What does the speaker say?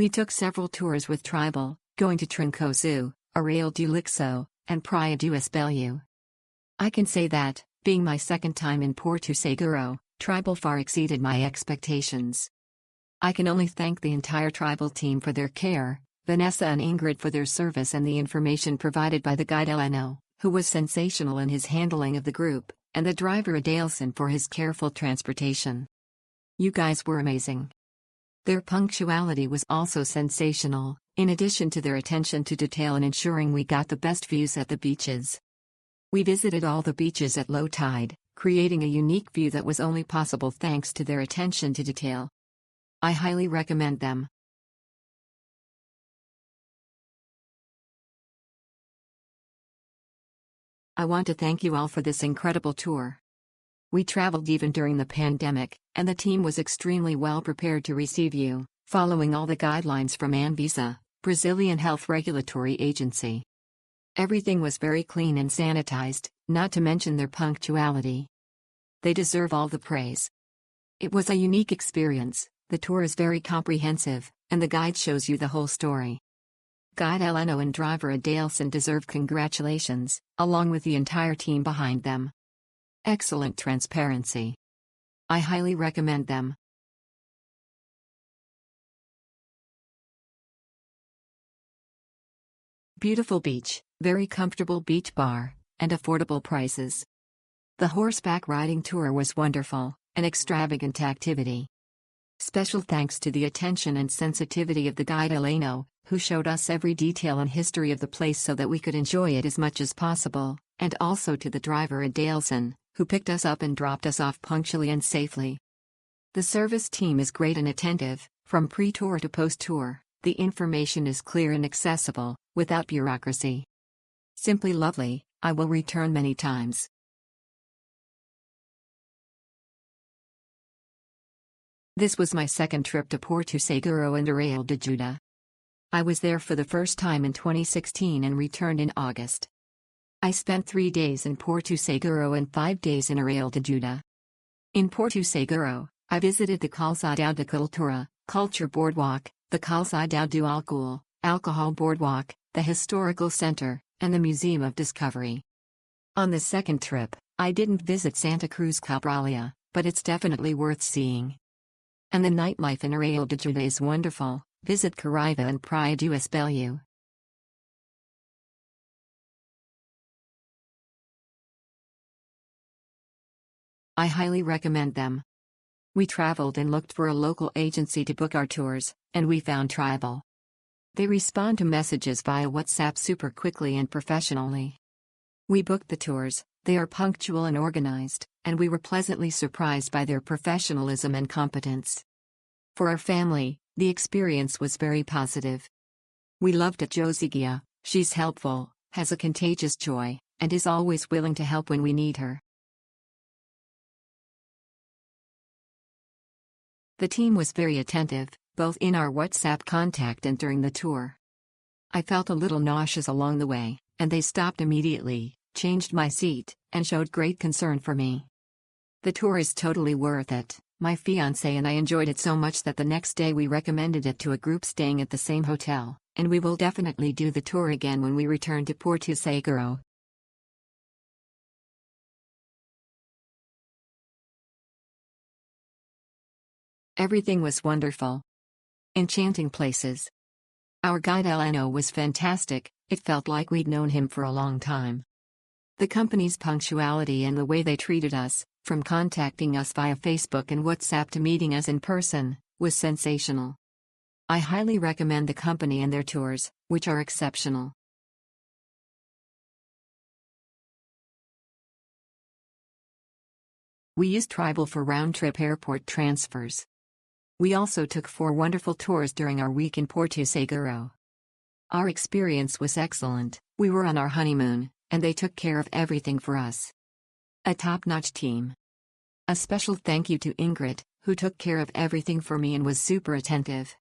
We took several tours with Tribal, going to Trancoso, Arraial do Lixo, and Praia dos Coqueiros. I can say that, being my second time in Porto Seguro, Tribal far exceeded my expectations. I can only thank the entire Tribal team for their care, Vanessa and Ingrid for their service and the information provided by the guide Eleno, who was sensational in his handling of the group, and the driver Adalson for his careful transportation. You guys were amazing. Their punctuality was also sensational, in addition to their attention to detail in ensuring we got the best views at the beaches. We visited all the beaches at low tide, creating a unique view that was only possible thanks to their attention to detail. I highly recommend them. I want to thank you all for this incredible tour. We traveled even during the pandemic, and the team was extremely well prepared to receive you, following all the guidelines from Anvisa, Brazilian Health Regulatory Agency. Everything was very clean and sanitized, not to mention their punctuality. They deserve all the praise. It was a unique experience, the tour is very comprehensive, and the guide shows you the whole story. Guide Eleno and driver Adalson deserve congratulations, along with the entire team behind them. Excellent transparency. I highly recommend them. Beautiful beach, very comfortable beach bar, and affordable prices. The horseback riding tour was wonderful, an extravagant activity. Special thanks to the attention and sensitivity of the guide Eleno, who showed us every detail and history of the place so that we could enjoy it as much as possible, and also to the driver Adalson, who picked us up and dropped us off punctually and safely. The service team is great and attentive, from pre-tour to post-tour, the information is clear and accessible, without bureaucracy. Simply lovely, I will return many times. This was my second trip to Porto Seguro and Arraial de Juda. I was there for the first time in 2016 and returned in August. I spent 3 days in Porto Seguro and 5 days in Arraial de Juda. In Porto Seguro, I visited the Calçadão da Cultura, Culture Boardwalk, the Calçadão do Álcool, Alcohol Boardwalk, the Historical Center, and the Museum of Discovery. On the second trip, I didn't visit Santa Cruz Cabralia, but it's definitely worth seeing. And the nightlife in Arraial de Juda is wonderful, visit Quadrado and Praia dos Coqueiros. I highly recommend them. We traveled and looked for a local agency to book our tours, and we found Tribal. They respond to messages via WhatsApp super quickly and professionally. We booked the tours, they are punctual and organized, and we were pleasantly surprised by their professionalism and competence. For our family, the experience was very positive. We loved Jozigia, she's helpful, has a contagious joy, and is always willing to help when we need her. The team was very attentive, both in our WhatsApp contact and during the tour. I felt a little nauseous along the way, and they stopped immediately, changed my seat, and showed great concern for me. The tour is totally worth it. My fiancé and I enjoyed it so much that the next day we recommended it to a group staying at the same hotel, and we will definitely do the tour again when we return to Porto Seguro. Everything was wonderful. Enchanting places. Our guide Eleno was fantastic, it felt like we'd known him for a long time. The company's punctuality and the way they treated us, from contacting us via Facebook and WhatsApp to meeting us in person, was sensational. I highly recommend the company and their tours, which are exceptional. We used Tribal for round-trip airport transfers. We also took 4 wonderful tours during our week in Porto Seguro. Our experience was excellent, we were on our honeymoon, and they took care of everything for us. A top-notch team. A special thank you to Ingrid, who took care of everything for me and was super attentive.